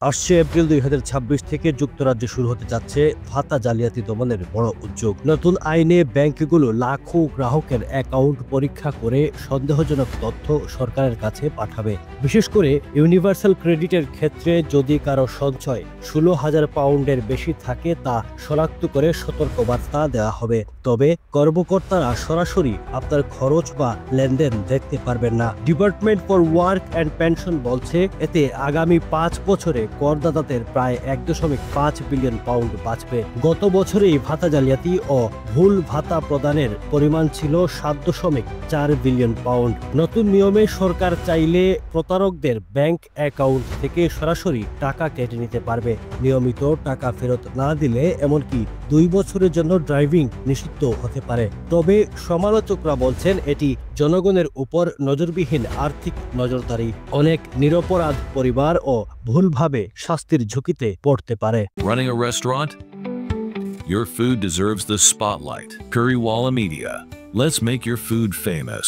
আসছে এপ্রিল ২০২৬ থেকে যুক্তরাজ্যে শুরু হতে যাচ্ছে ভাতা জালিয়াতি দমনের বড় উদ্যোগ। নতুন আইনে ব্যাংকগুলো লাখো গ্রাহকের অ্যাকাউন্ট পরীক্ষা করে সন্দেহজনক তথ্য সরকারের কাছে পাঠাবে। বিশেষ করে ইউনিভার্সাল ক্রেডিটের ক্ষেত্রে যদি কারো সঞ্চয় ১৬,০০০ পাউন্ডের বেশি থাকে তা শনাক্ত করে সতর্কবার্তা দেওয়া হবে। তবে কর্মকর্তারা সরাসরি আপনার খরচ বা লেনদেন দেখতে পারবেন না। Department for work and pension বলছে এতে আগামী ৫ বছরে করদাতাদের প্রায় ১.৫ বিলিয়ন পাউন্ড বাঁচবে। গত বছরেই ভাতা জালিয়াতি ও ভুল ভাতা প্রদানের পরিমাণ ছিল ৭.৪ বিলিয়ন পাউন্ড। নতুন নিয়মে সরকার চাইলে প্রতারকদের ব্যাংক অ্যাকাউন্ট থেকে সরাসরি টাকা কেটে নিতে পারবে। নিয়মিত টাকা ফেরত না দিলে এমনকি ২ বছরের জন্য ড্রাইভিং নিষিদ্ধ হতে পারে। তবে সমালোচকরা বলছেন এটি জনগণের উপর নজরবিহীন আর্থিক নজরদারি। অনেক নিরপরাধ পরিবার ও ভুলভাবে শাস্তির ঝুঁকিতে পড়তে পারে। Running a restaurant? Your food deserves the spotlight. Currywalla Media. Let's make your food famous.